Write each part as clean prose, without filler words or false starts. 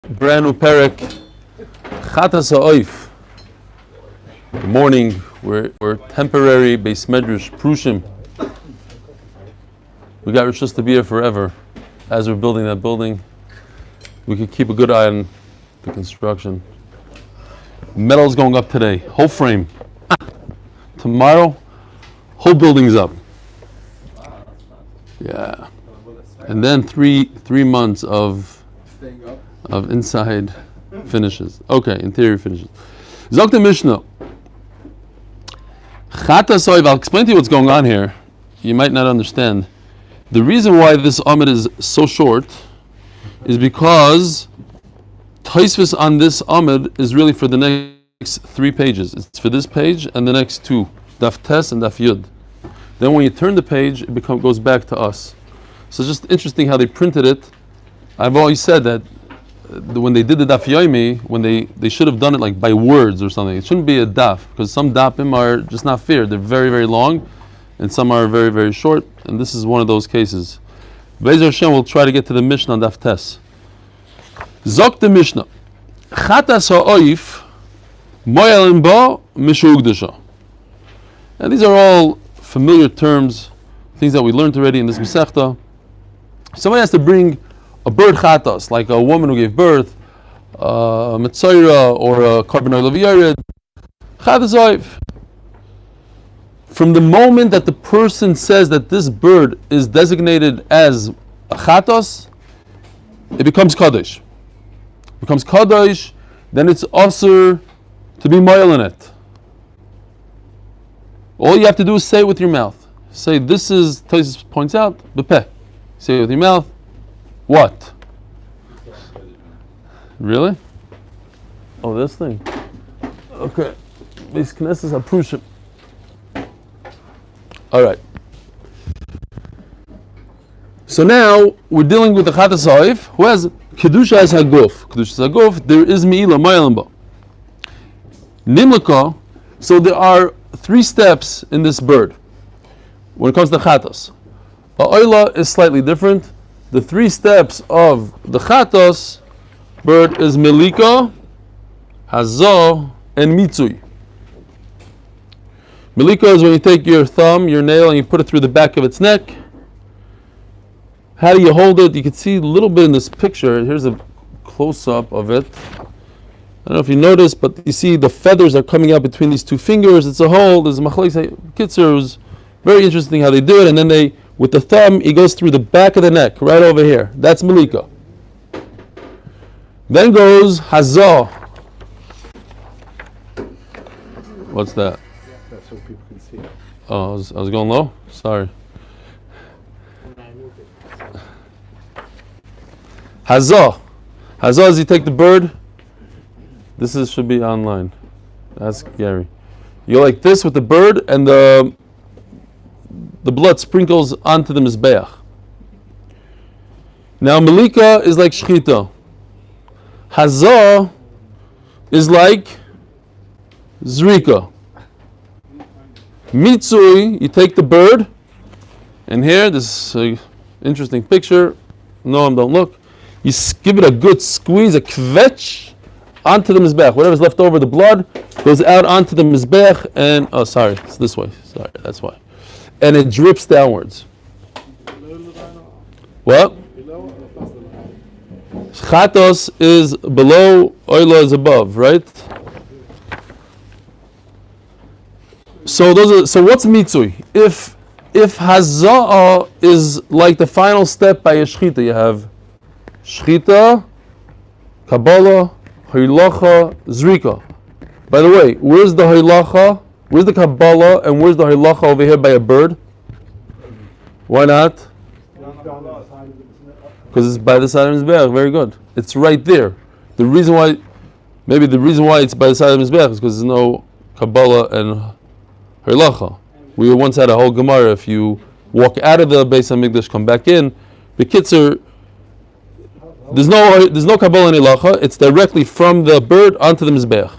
Brand new perek, Chatas Ha'oif. Good morning. We're temporary Beis Medrash Prushim. We got Rishus to be here forever. As we're building that building, we could keep a good eye on the construction. Metal's going up today, whole frame. Tomorrow, whole building's up. Yeah. And then three months of inside finishes. Okay, interior finishes. Zok the Mishnah. I'll explain to you what's going on here. You might not understand. The reason why this Amid is so short is because Taisvis on this Amid is really for the next 3 pages. It's for this page and the next 2, Daf Tes and Daf Yud. Then when you turn the page, it goes back to us. So it's just interesting how they printed it. I've always said that when they did the Daf Yomi, when they should have done it like by words or something. It shouldn't be a daf, because some dafim are just not fair. They're very, very long, and some are very, very short, and this is one of those cases. Be'ezer Hashem will try to get to the Mishnah on Daf Tes. Zok the Mishnah. Chatas ha'oif moyelin bo mishugdasha. And these are all familiar terms, things that we learned already in this Masechta. Somebody has to bring a bird chatas, like a woman who gave birth, a mitzayra, or a carbon oil of yared. Chatas oif. From the moment that the person says that this bird is designated as a chatas, it becomes kaddish. It becomes kaddish, then it's asur to be moil in it. All you have to do is say it with your mouth. Say, this is, Taisus points out, bepeh. Say it with your mouth. What? Really? Oh, this thing. Okay. These knesses are prushim. All right. So now we're dealing with the Chatas Ha'oif, who has Kedusha as Haguf. Kedusha as Haguf, there is Meilah, Meilah. Nimlaka, so there are 3 steps in this bird when it comes to Chatas. Ha'oila is slightly different. The 3 steps of the Chatas bird is Melika, Hazah, and Mitzui. Melika is when you take your thumb, your nail, and you put it through the back of its neck. How do you hold it? You can see a little bit in this picture. Here's a close-up of it. I don't know if you noticed, but you see the feathers are coming out between these 2 fingers. It's a hold. There's a machlokes. Kitzer, it was very interesting how they do it. And then with the thumb, he goes through the back of the neck, right over here. That's Melika. Then goes Hazah. What's that? That's so people can see. Oh, I was going low? Sorry. Hazah. Hazah is you take the bird. This should be online. Ask Gary. You go like this with the bird, and the blood sprinkles onto the mizbeach. Now Melika is like shchita. Hazah is like zrika. Mitzui, you take the bird, and here, this interesting picture. No, don't look. You give it a good squeeze, a kvetch, onto the mizbeach. Whatever's left over, the blood goes out onto the mizbeach, and it's this way. Sorry, that's why. And it drips downwards. What? Chatos is below, oila is above, right? So what's mitzui? If haza'ah is like the final step by a shchita, you have shchita, kabbalah, hilacha, zrika. By the way, where's the hilacha? Where's the kabbalah? And where's the hilacha over here by a bird? Why not? Because it's by the side of his mizbeach. Very good. It's right there. The reason why it's by the side of his mizbeach is because there's no kabbalah and hilacha. We once had a whole Gemara. If you walk out of the Beis HaMikdash, come back in, the Kitzer, there's no kabbalah and hilacha. It's directly from the bird onto the mizbeach.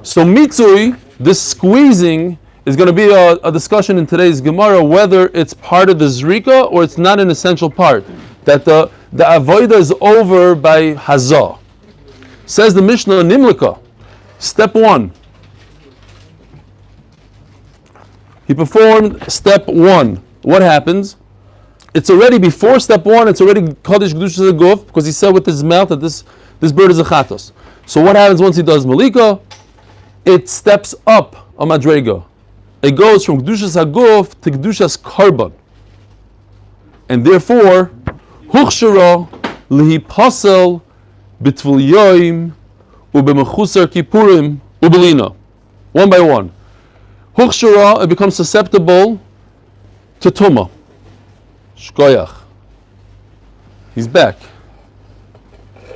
So mitzui, this squeezing, is going to be a discussion in today's Gemara whether it's part of the zrika or it's not an essential part. That the avodah is over by hazah. Says the Mishnah Nimlika, step 1. He performed step 1. What happens? It's already before step 1. It's already Kaddish Kedushas Haguf because he said with his mouth that this bird is a chatos. So what happens once he does Malika? It steps up a madrega. It goes from Kedushas Haguf to Kedushas Karban. And therefore, Huchshara lihi pasel b'tvul yoim u'b'mechusar kippurim u'belina. One by one. Huchshara, it becomes susceptible to Tumah. Shkoyach. He's back.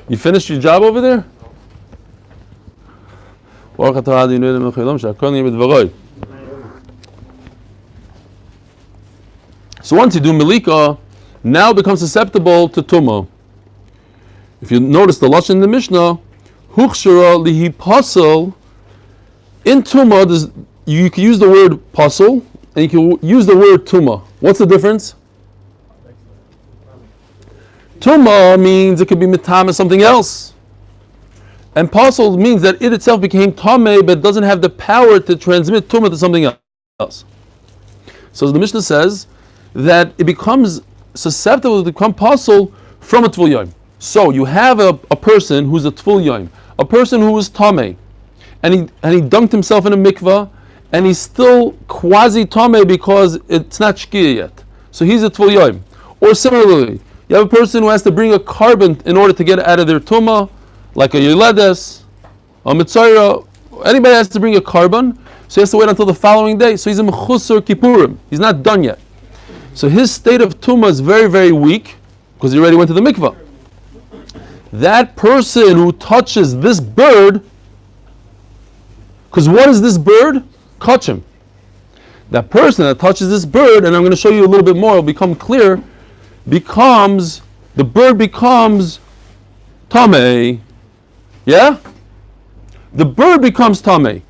You finished your job over there? So once you do Melika, now it becomes susceptible to Tumah. If you notice the lashon in the Mishnah, Huchshara lihi pasel, in Tumah, you can use the word pasel, and you can use the word Tumah. What's the difference? Tumah means it could be mitama something else. And pasel means that it itself became tameh, but doesn't have the power to transmit Tumah to something else. So the Mishnah says that it becomes susceptible to become pasel from a tvul yom. So you have a person who's a tvul yom, a person who is tameh, and he dunked himself in a mikvah, and he's still quasi tameh because it's not shkia yet. So he's a tvul yom. Or similarly, you have a person who has to bring a carbon in order to get out of their tumah, like a yoledes, a mitzayra. Anybody has to bring a carbon, so he has to wait until the following day. So he's a mechusar kippurim. He's not done yet. So his state of tumah is very, very weak because he already went to the mikvah. That person who touches this bird, because what is this bird? Kachim. That person that touches this bird, and I'm going to show you a little bit more, it'll become clear, the bird becomes tameh. Yeah? The bird becomes tameh.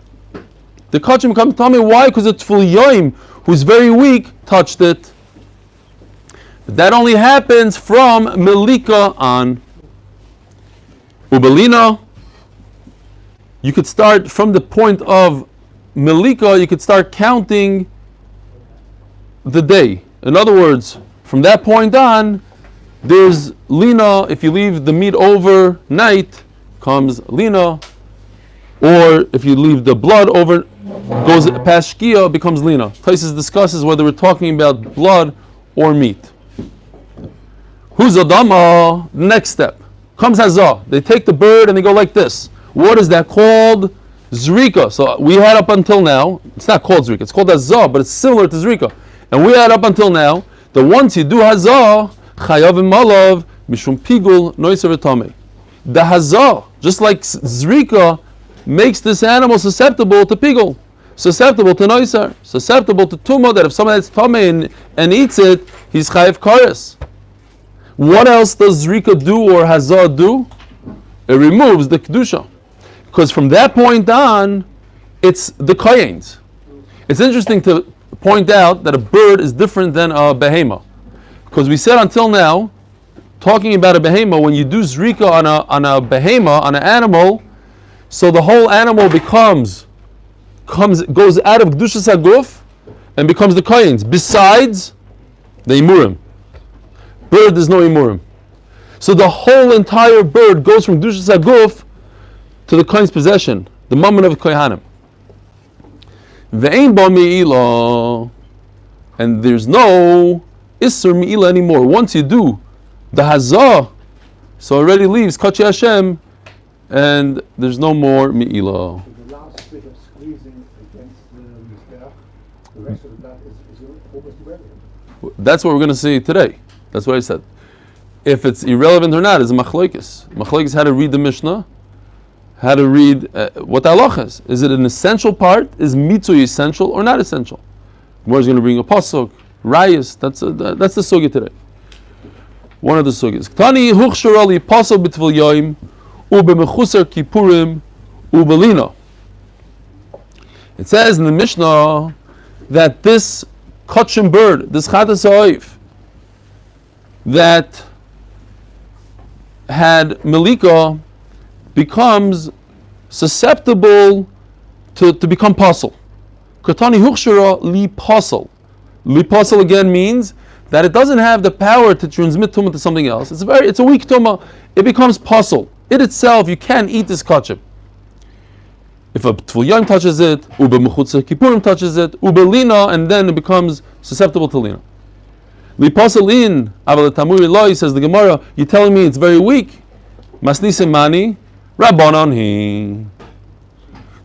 The kachim becomes tameh. Why? Because it's full yoim, who's very weak, touched it. But that only happens from Melika on. Ubelina, you could start from the point of Melika, you could start counting the day. In other words, from that point on, there's Lina. If you leave the meat overnight, comes Lina. Or if you leave the blood over, goes past Shkia, becomes Lina. Taisus discusses whether we're talking about blood or meat. Who's Adama? Next step. Comes Hazah. They take the bird and they go like this. What is that called? Zrika. So we had up until now, it's not called Zrika, it's called Hazah, but it's similar to Zrika. And we had up until now that once you do Hazah, Chayav Malav, Mishum Pigul, Noiser V'Tameh. The Hazah, just like Zrika, makes this animal susceptible to Pigul, susceptible to Noiser, susceptible to Tumah, that if someone has Tameh and eats it, he's Chayav Kares. What else does Zrika do or Hazah do? It removes the Kedusha. Because from that point on, it's the Kayens. It's interesting to point out that a bird is different than a behema. Because we said until now, talking about a behema, when you do Zrika on a behema, on an animal, so the whole animal goes out of Kedushas Haguf and becomes the Kayens. Besides the Imurim. Bird, there's no Imurim. So the whole entire bird goes from Kedushas Haguf to the Kohen's possession, the moment of Kohanim. Ve'ein ba Meilah, and there's no Isser Meilah anymore. Once you do the Hazah, so already leaves Kachi Hashem, and there's no more Meilah. The last bit of squeezing against the Mizbeach, the rest of that is almost irrelevant. That's what we're going to see today. That's what I said. If it's irrelevant or not is a machlokes. Machlokes how to read the Mishnah, how to read what the halach is. Is it an essential part? Is mitzvah essential or not essential? Gemara is going to bring a pasuk, rayas. That's the sugya today. One of the sugyas. Tani huchshara li pasuk b'tvul yoim u'b'mechusar kippurim u'belina. It says in the Mishnah that this kachim bird, this chatas ha'oif, that had Melika becomes susceptible to become puzzle. Katani Hukshira li puzzle. Li puzzle again means that it doesn't have the power to transmit tumah to something else. It's a weak tumah. It becomes puzzle. It itself, you can't eat this kachim. If a Tful Yom touches it, Ube Mechutza Kippurim touches it, Ube Lina, and then it becomes susceptible to Lina. Li Pasalin, Aval Tamuri Loi, says the Gemara, you're telling me it's very weak. Masnisim Mani, Rabbanon Hi.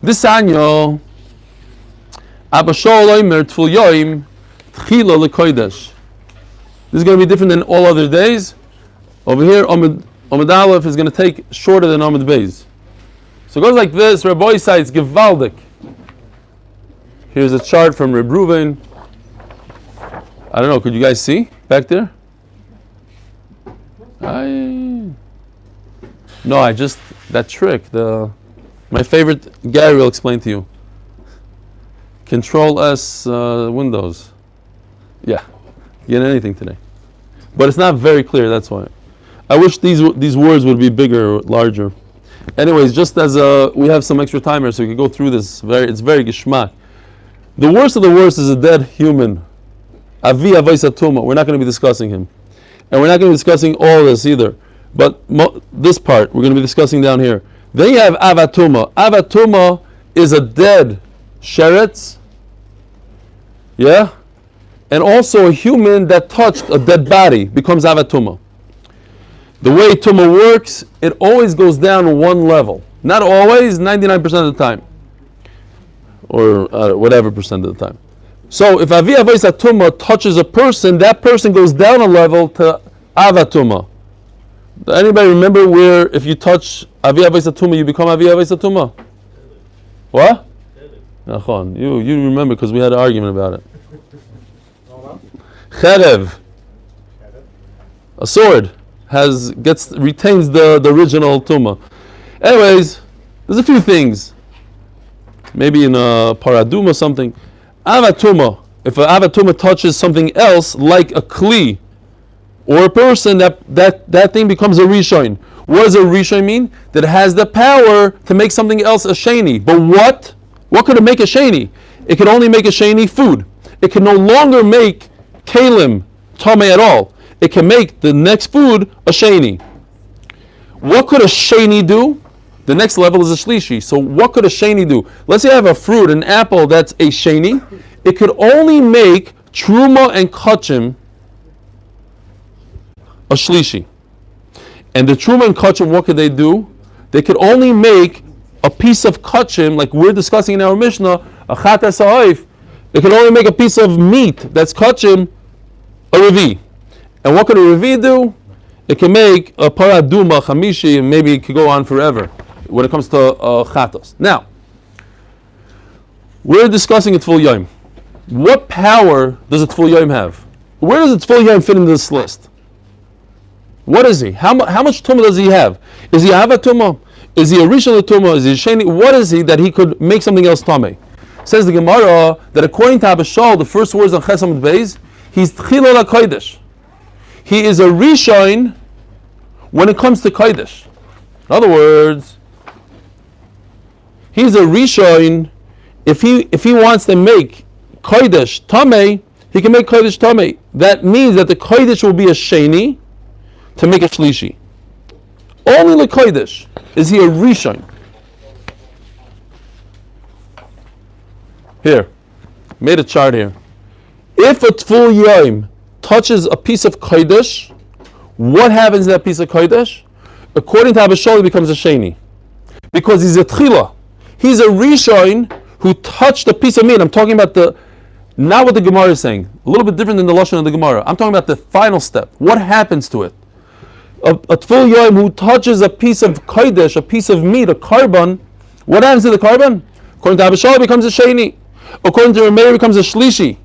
This anyo, Abba Shol Oimer Tful Yom, Tchila Lekoidesh. This is going to be different than all other days. Over here, Amud Aleph is going to take shorter than Amud Beis. So it goes like this. Rabbi cites Givaldik. Here's a chart from Reb Ruvain. I don't know. Could you guys see back there? No, that trick. My favorite. Gary will explain to you. Control S Windows. Yeah, get anything today, but it's not very clear. That's why. I wish these words would be bigger, larger. Anyways, just as we have some extra time here, so we can go through this. It's very geschmack. The worst of the worst is a dead human. Avi Avaisa Tuma. We're not going to be discussing him, and we're not going to be discussing all this either. But this part we're going to be discussing down here. Then you have Avatuma. Avatuma is a dead sheretz. Yeah, and also a human that touched a dead body becomes Avatuma. The way Tumah works, it always goes down one level. Not always, 99% of the time. Or whatever percent of the time. So if Avi Avaisa Tumah touches a person, that person goes down a level to Avatuma. Anybody remember where if you touch Avi Avaisa Tumah, you become Avi Avaisa Tumah? What? Nachon, you remember because we had an argument about it. Cherev. A sword. Retains the original tumah. Anyways, there's a few things. Maybe in a paradum or something. Avatuma. If an avatuma touches something else, like a kli or a person, that thing becomes a rishon. What does a rishon mean? That it has the power to make something else a sheni. But what? What could it make a sheni? It can only make a sheni food. It can no longer make kalim tameh at all. It can make the next food a sheni. What could a sheni do? The next level is a shlishi. So what could a sheni do? Let's say I have a fruit, an apple that's a sheni. It could only make truma and kachim a shlishi. And the truma and kachim, what could they do? They could only make a piece of kachim, like we're discussing in our Mishnah, a chatas ha'oif. It can only make a piece of meat that's kachim a revi. And what could a revi do? It can make a paraduma, chamishi, and maybe it could go on forever when it comes to chatos. Now, we're discussing a Tful Yom. What power does a Tful Yom have? Where does a Tful Yom fit into this list? What is he? How much tumah does he have? Is he Avatuma? Is he a Rishon Tumah? Is he a Sheni? What is he that he could make something else tameh? Says the Gemara that according to Abba Shol, the first words on Ches Amud Beis, he's Tchila LaKodesh. He is a Rishon when it comes to Kodesh. In other words, he's a Rishon. If he wants to make Kodesh Tameh, he can make Kodesh Tameh. That means that the Kodesh will be a Sheni to make a Shlishi. Only the Kodesh is he a Rishon. Here, made a chart here. If a Tful Yom touches a piece of Kodesh, what happens to that piece of Kodesh? According to Abba Shol, he becomes a Sheni. Because he's a Tchila. He's a Rishon who touched a piece of meat. I'm talking about not what the Gemara is saying. A little bit different than the Lashon of the Gemara. I'm talking about the final step. What happens to it? A Tful Yom who touches a piece of Kodesh, a piece of meat, a carbon, what happens to the carbon? According to Abba Shol, it becomes a Sheni. According to Rameir, it becomes a Shlishi.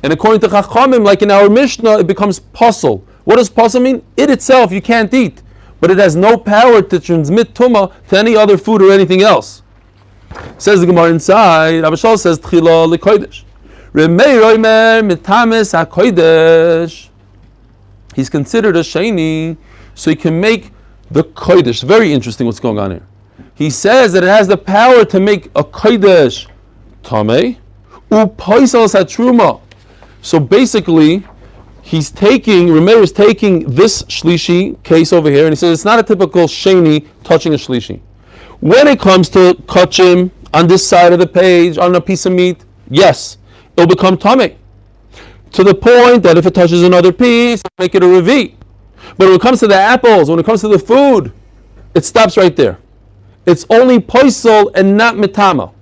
And according to Chachamim, like in our Mishnah, it becomes pasul. What does pasul mean? It itself you can't eat, but it has no power to transmit tumah to any other food or anything else. Says the Gemara inside, Abba Shol says Tchila lekodesh. Remeir oimer mitames hakodesh. He's considered a sheni, so he can make the kodesh. Very interesting what's going on here. He says that it has the power to make a kodesh tamei, u'poisel satruma. So basically, Rameir is taking this shlishi case over here, and he says it's not a typical sheni touching a shlishi. When it comes to kachim on this side of the page, on a piece of meat, yes, it'll become tamei. To the point that if it touches another piece, it'll make it a revi. But when it comes to the apples, when it comes to the food, it stops right there. It's only poisel and not mitama.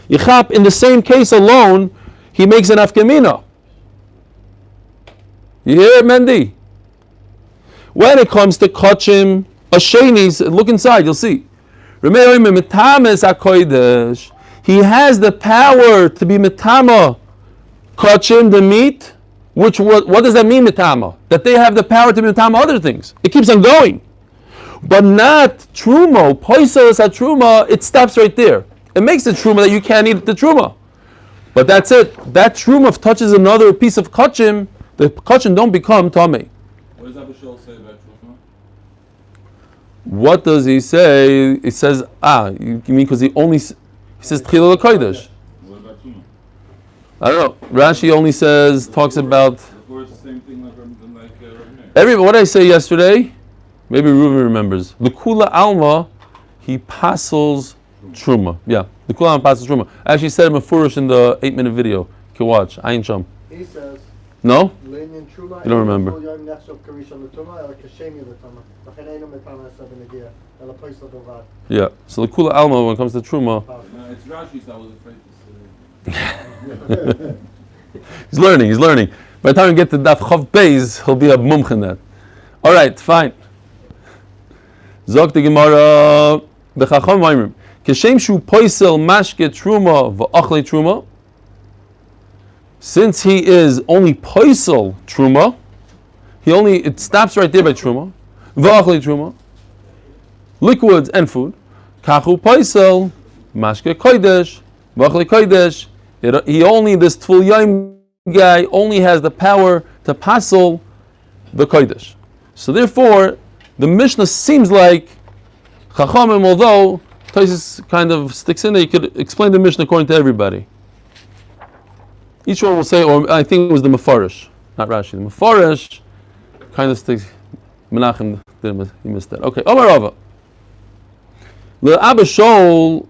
Yichap, in the same case alone, he makes an afkamina. You hear it, Mendy? When it comes to kachim, ashenis, look inside, you'll see. He has the power to be mitama, kachim, the meat. What does that mean, mitama? That they have the power to be mitama other things. It keeps on going. But not truma, poisel at truma, it stops right there. It makes the truma that you can't eat the truma. But that's it. That truma touches another piece of kachim, the kachim don't become tamei. What does Abishol say about truma? What does he say? He says, you mean because he says tchila l'kodesh. What about truma? I don't know. Rashi only talks about. Or it's the same thing like Rav What did I say yesterday? Maybe Reuven remembers. L'kula alma, he passes truma. Yeah, l'kula alma passes truma. I actually said it mafurish in the 8-minute video. You can watch. Ayin Sham. He says, No? You don't remember. Yeah. So l'kula alma, when it comes to truma. No, it's Rashi, so I was afraid to say. He's learning. By the time we get to Daf Chav Beis, he'll be a mumch in that. All right, fine. Zok the Gemara, the Chacham Maimrim. Keshem shu poisel mashke truma v'achle truma. Since he is only poisel truma, it stops right there by truma. V'achle truma, liquids and food. Kachu poisel mashke kodesh v'achle kodesh. This Tful Yom guy only has the power to passel the kodesh. So therefore, the Mishnah seems like Chachamim, although Taisus kind of sticks in there, you could explain the Mishnah according to everybody. Each one will say, or I think it was the Mefarish, not Rashi. The Mefarish kind of sticks. Menachem, he missed that. Okay, Omar Rava. The Abishol,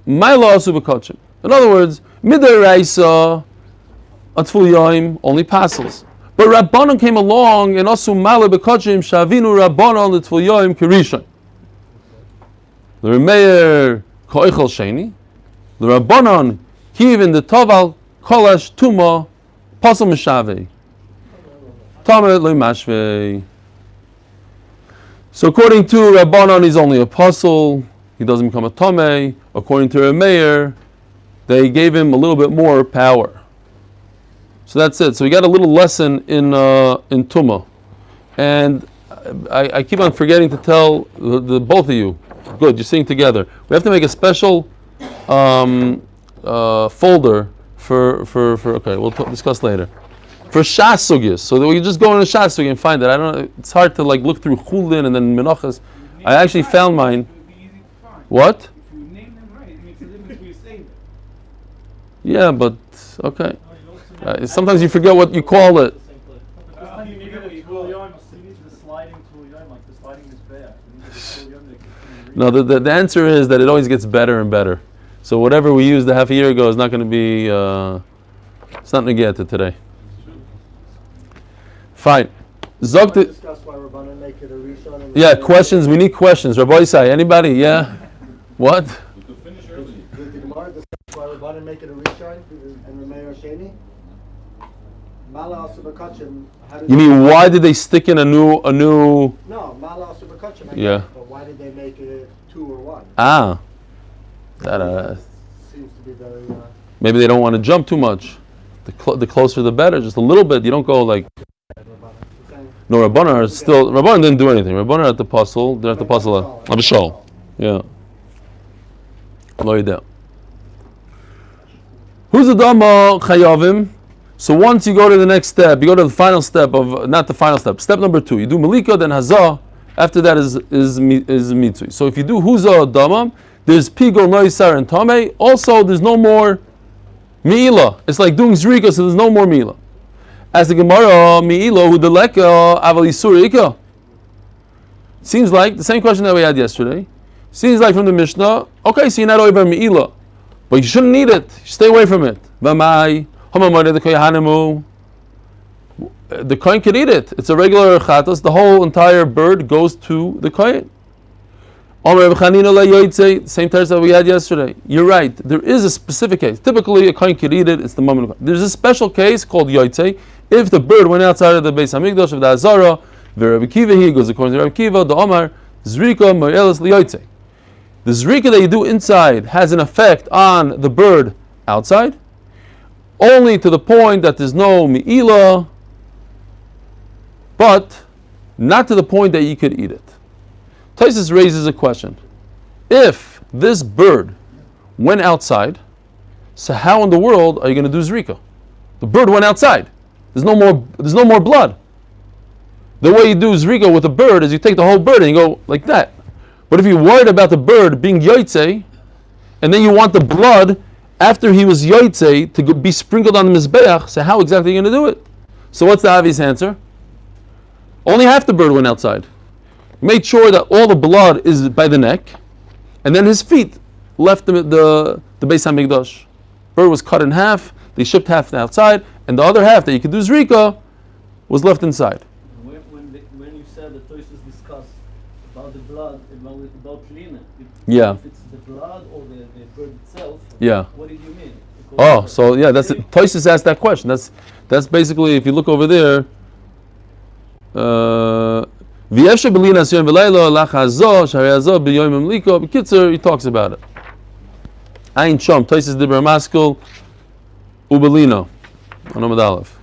Meilah asu b'kachim. In other words, Midaraisa, a Tful Yom, only passes. But Rabbanon came along and also Meilah b'kachim shavinu Rabbanon l'Tful Yom kirishon. The Rameir koichel sheni. The Rabbanon even the toval kolash tuma pasal mishavei. Tamet lo mashvei. So according to Rabbanon, he's only a apostle. He doesn't become a tamei. According to Rameir, they gave him a little bit more power. So that's it. So we got a little lesson in Tumah. And I keep on forgetting to tell the both of you. Good, you're sitting together. We have to make a special folder for okay, we'll discuss later. For Shas Sugyas. So that we can just go in the Shas Sugyas and find it. I don't know, it's hard to look through Chulin and then Menachas. I actually found mine. What? If you name them right, it makes a difference when you say them. Yeah, but okay. Sometimes you forget what you call it. No, the answer is that it always gets better and better. So whatever we used a half a year ago is not going to be, it's not negata today. Fine. Yeah, questions. We need questions. Rabbi Isai, anybody? Yeah? What? We could finish early. Did the Gemara discuss why Rabbanan make it a rishon and Rameir Sheni? Meilah asu b'kachim. You mean why did they stick in a new? No, Meilah asu b'kachim. Yeah. But why did they make it 2 or 1? That seems to be very. maybe they don't want to jump too much. The closer the better. Just a little bit. You don't go like. No, Rabbanan are still. Rabbanan didn't do anything. Rabbanan are at the apostle. They're at the apostle. Abishol. Yeah. Lo yideh. Who's the Dama Chayavim? So once you go to the next step, you go to the final step of, not the final step, step number 2. You do Malika, then Hazah, After that is mitzui. So if you do huza damam, there's pigol noisar and tame. Also, there's no more Meilah. It's like doing zrika, so there's no more Meilah. As the Gemara, Meilah hu deleka aval isur ika. Seems like the same question that we had yesterday. Seems like from the Mishnah. Okay, so you're not over Meilah, but you shouldn't eat it. Stay away from it. V'mai hamamare the koyanemu. The kohen can eat it. It's a regular chatos. The whole entire bird goes to the kohen. Same text that we had yesterday. You're right. There is a specific case. Typically, a kohen can eat it. It's the moment. There's a special case called yotzei. If the bird went outside of the Beis Hamikdash of the Azara, the Rabbi Kiva, he goes according to Rabbi Kiva. The Omar zrika mo'elas liyotzei. The zrika that you do inside has an effect on the bird outside, only to the point that there's no Meilah, but not to the point that you could eat it. Taisus raises a question. If this bird went outside, so how in the world are you going to do zrika? The bird went outside. There's no more blood. The way you do zrika with a bird is you take the whole bird and you go like that. But if you're worried about the bird being yotzei, and then you want the blood after he was yotzei to be sprinkled on the mizbeach, so how exactly are you going to do it? So what's the obvious answer? Only half the bird went outside. Made sure that all the blood is by the neck, and then his feet left the Beis Hamikdash. Bird was cut in half. They shipped half outside, and the other half that you could do zrika was left inside. When you said that Toysus discussed about the blood, about linen, if it's the blood or the bird itself, what did you mean? Because Toysus asked that question. That's basically, if you look over there. He talks about it. Ein Shom, Toysus Dibber Maskul, Ubelino, Anamad Aleph.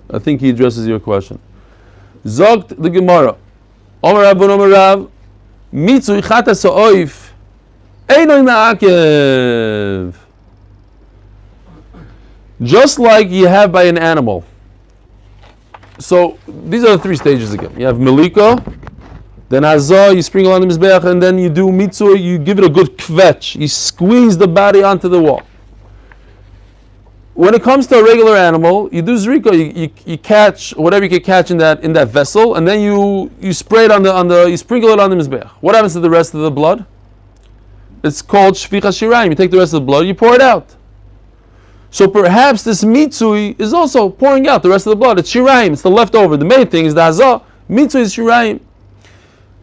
I think he addresses your question. Zogt the Gemara, Omer Rabban Omer Rav, Mitzui Chata Sa'oif, Einoi Ma'akev. Just like you have by an animal. So these are the three stages again. You have Melika, then Hazah, you sprinkle on the Mizbeach, and then you do Mitzvah, you give it a good kvetch. You squeeze the body onto the wall. When it comes to a regular animal, you do Zrika, you catch whatever you can catch in that vessel, and then you spray it you sprinkle it on the Mizbeach. What happens to the rest of the blood? It's called Shvicha Shirayim. You take the rest of the blood, you pour it out. So perhaps this mitzui is also pouring out the rest of the blood. It's shirayim, it's the leftover. The main thing is the hazah. Mitzui is shirayim.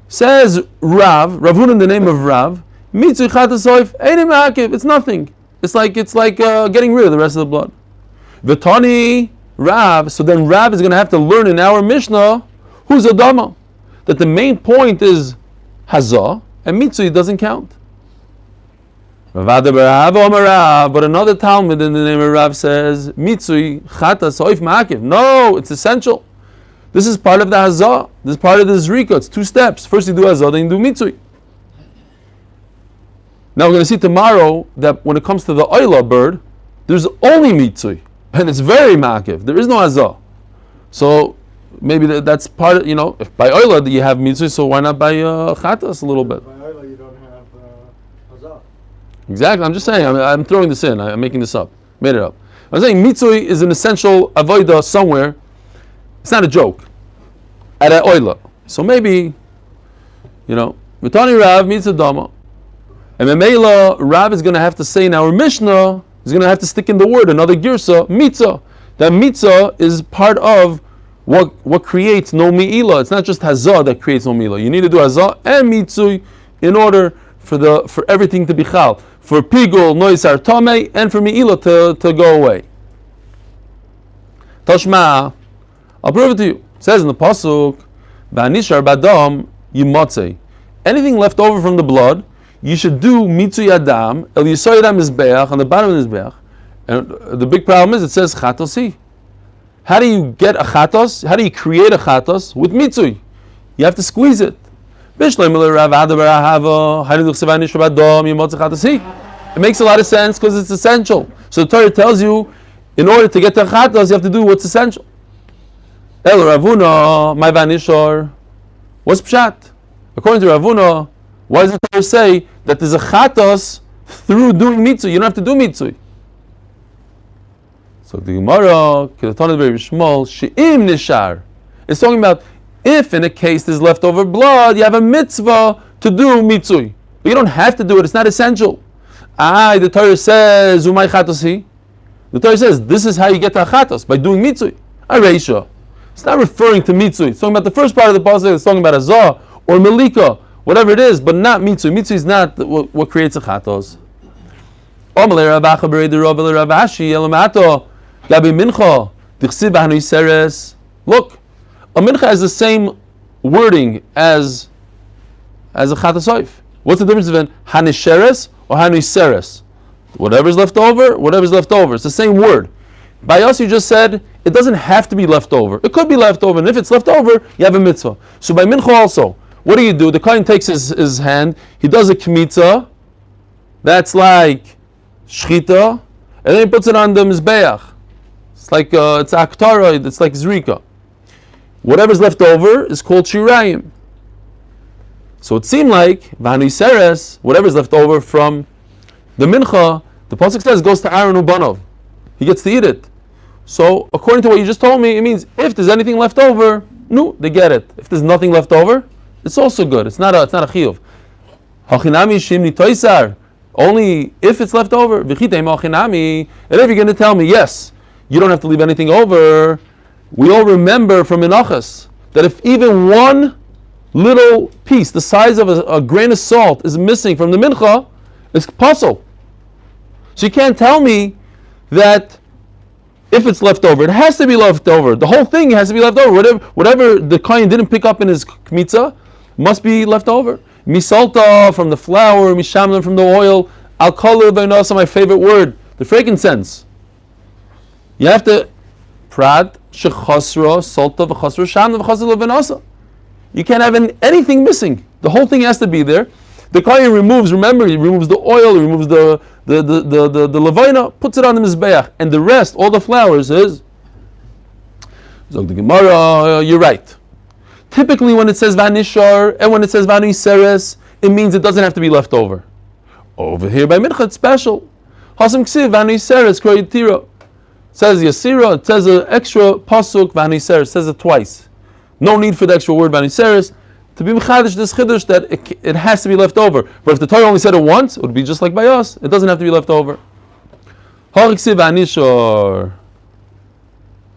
Says Ravun in the name of Rav, mitzui chatasoif, einim ha'akiv. It's nothing. It's like getting rid of the rest of the blood. V'tani Rav. So then Rav is going to have to learn in our Mishnah who's Adama, that the main point is hazah and mitzui doesn't count. But another Talmud in the name of Rav says, Mitzui chata soif ma'akiv. No, it's essential. This is part of the hazah. This is part of the zrika. It's two steps. First you do hazah, then you do mitzui. Now we're going to see tomorrow that when it comes to the oila bird, there's only mitzui, and it's very ma'akiv. There is no hazah. So maybe that's part of, if by oila you have mitzui, so why not by chatas a little bit? By Oila you don't have Hazah. Exactly. I'm just saying. I'm throwing this in. I'm making this up. Made it up. I'm saying mitzui is an essential avodah somewhere. It's not a joke. At an oila. So maybe, Vitani Rav meets a dama. And Meilah, Rav is going to have to say in our Mishnah, he's going to have to stick in the word, another girsa, mitzah. That mitzah is part of what creates no Meilah. It's not just hazah that creates no Meilah. You need to do hazah and mitzui in order for everything to be chal. For pigul, noisar, tamei, and for Meilah to go away. Tashma, I'll prove it to you. It says in the pasuk, "V'anishar badam yimatzei." Anything left over from the blood, you should do mitzui adam el yisoyadam mizbeach on the bottom of the mizbeach. And the big problem is it says chatosi. How do you get a chatos? How do you create a chatos with mitzui? You have to squeeze it. It makes a lot of sense because it's essential. So the Torah tells you, in order to get to chatos, you have to do what's essential. El Ravuna, my vanishor. What's pshat? According to Rav Huna, why does the Torah say that there's a chatos through doing mitzvah? You don't have to do mitzvah. So the Gemara, Kedatana B'Rei Shmuel, She'im Nishar, is talking about if in a case there's leftover blood, you have a mitzvah to do mitzvah. But you don't have to do it, it's not essential. The Torah says, Umay chatosi. The Torah says, this is how you get to chatos, by doing mitzvah. Areisha. It's not referring to mitzvah. It's talking about the first part of the pasuk. It's talking about azah or melika, whatever it is, but not mitzvah. Mitzvah is not what creates a chatos. Look, a mincha has the same wording as a chatosoif. What's the difference between hanisheres or haniseres? Whatever's left over, whatever's left over. It's the same word. By us, you just said it doesn't have to be left over. It could be left over, and if it's left over, you have a mitzvah. So by mincha also, what do? The kohen takes his hand, he does a kmitza, that's like shchita, and then he puts it on the mizbeach. It's like it's aktara, it's like zrika. Whatever's left over is called shirayim. So it seemed like v'hanu seres, whatever's left over from the mincha, the pasuk says goes to Aaron ubanov. He gets to eat it. So according to what you just told me, it means if there's anything left over, no, they get it. If there's nothing left over, it's also good. It's not a chiyuv. Hachinami shimni toisar. Only if it's left over. And if you're going to tell me, yes, you don't have to leave anything over, we all remember from Menachos that if even one little piece, the size of a grain of salt, is missing from the mincha, it's puzzle. So you can't tell me that if it's left over, it has to be left over. The whole thing has to be left over. Whatever the kohen didn't pick up in his kmitza must be left over. Misalta from the flour, mishamlan from the oil, alkala v'nasa, my favorite word, the frankincense. You have to prat shechasra salta v'chasra shamlan v'chasra v'nasa. You can't have anything missing. The whole thing has to be there. The kohen removes. Remember, he removes the oil, he removes the levina, puts it on the mizbeach, and the rest, all the flowers, is. Zog the Gemara, you're right. Typically, when it says vanishar and when it says vaniseres, it means it doesn't have to be left over. Over here by mincha, it's special. Hasam ksiv vaniseres kroyitira. It says yasira. It says an extra pasuk vaniseres. It says it twice. No need for the extra word vaniseres. To be mechadish this chiddush that it has to be left over. But if the Torah only said it once, it would be just like by us. It doesn't have to be left over.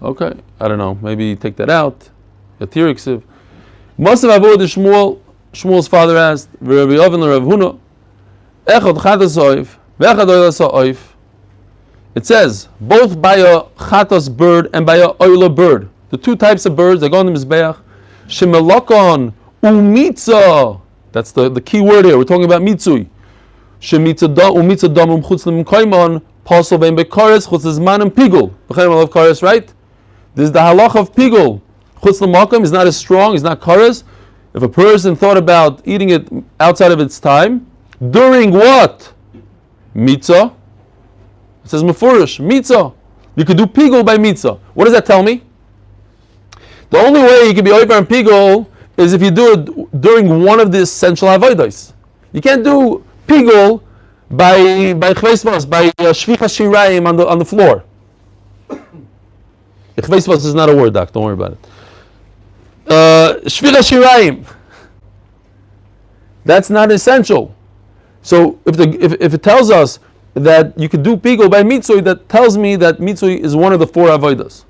Okay, I don't know. Maybe take that out. Yatiriksiv. Masav avodah Shmuel. Shmuel's father asked, Rabbi Oven Rav Huna, Echad chatas oif, ve'echad oila oif. It says both by a chatas bird and by a oila bird. The two types of birds that go on the mizbeach. Shemelokon umitza. That's the key word here. We're talking about mitzui. Shemitza da umitza damum chutz lemkoimon pasol bein bekares chutz zmanim pigul. B'chein I love kares, right? This is the halach of pigul. Chutz lemakom is not as strong. It's not kares. If a person thought about eating it outside of its time, during what? Mitzah. It says mefurish mitzah. You could do pigul by mitzah. What does that tell me? The only way you can be over on pigul is if you do it during one of the essential avodos. You can't do pigul by chveisvas, by shvicha shirayim on the floor. Chveisvas is not a word, Doc. Don't worry about it. Shvicha shirayim. That's not essential. So if it tells us that you could do pigul by mitzvah, that tells me that mitzvah is one of the four avodos.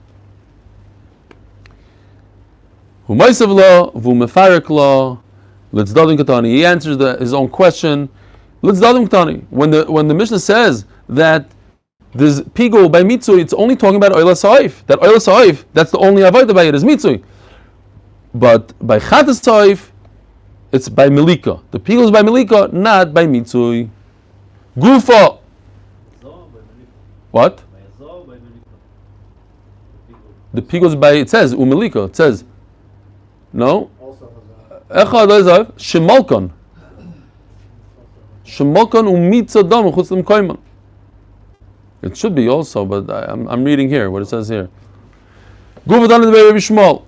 He answers his own question. When the Mishnah says that there's pigul by mitzvah, it's only talking about oila sa'if. That oila sa'if, that's the only avodah by it is mitzvah. But by chatas sa'if, it's by milika. The pigul is by milika, not by mitzvah. Gufa. What? The pigul is by, it says umilika. It says. No. Echad shemalkon. Shemalkon umitza dam chutz lemkoimon. It should be also, but I'm reading here what it says here. Guvadan the Rabbi Shmuel.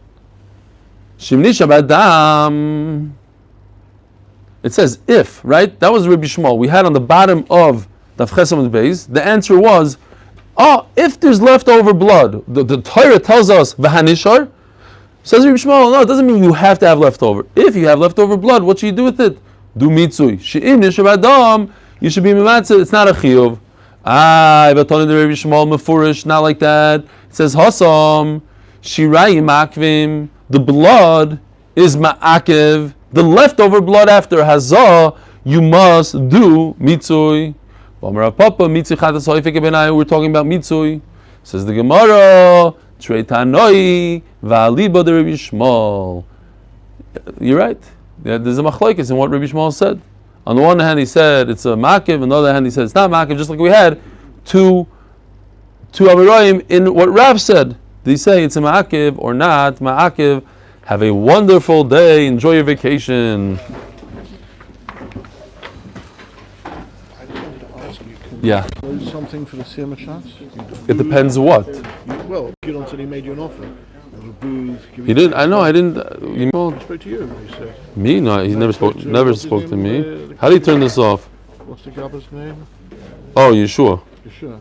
Shimnisha badam. It says if, right? That was Rabbi Shmuel. We had on the bottom of Daf Chesam Beis. The answer was, if there's leftover blood, the Torah tells us v'hanishar. Says Rabbi Shmuel, no, it doesn't mean you have to have leftover. If you have leftover blood, what should you do with it? Do mitzui. She'im nishav adam, you should be mimatzah. It's not a chiyuv. But Rabbi Shmuel mefurish, not like that. It says hasam, shirayim akvim. The blood is ma'akev. The leftover blood after hazah, you must do mitzui. We're talking about mitzui. Says the Gemara, Treitanoi va'aliba de Rabbi Shmuel. You're right. There's a machlokes in what Rabbi Shmuel said. On the one hand, he said it's a makiv. On the other hand, he said it's not makiv. Just like we had two Amirayim in what Rav said. Did he say it's a makiv or not? Ma'akiv. Have a wonderful day. Enjoy your vacation. Yeah. Something for the Siyama chance? It depends what. Well, Gidon said he made you an offer. Of a booth. He did. I know. I didn't. He spoke to you. He said. Me? No. He never spoke. Never spoke to me. How do you turn this off? What's the Gabba's name? Oh, Yeshua. You sure?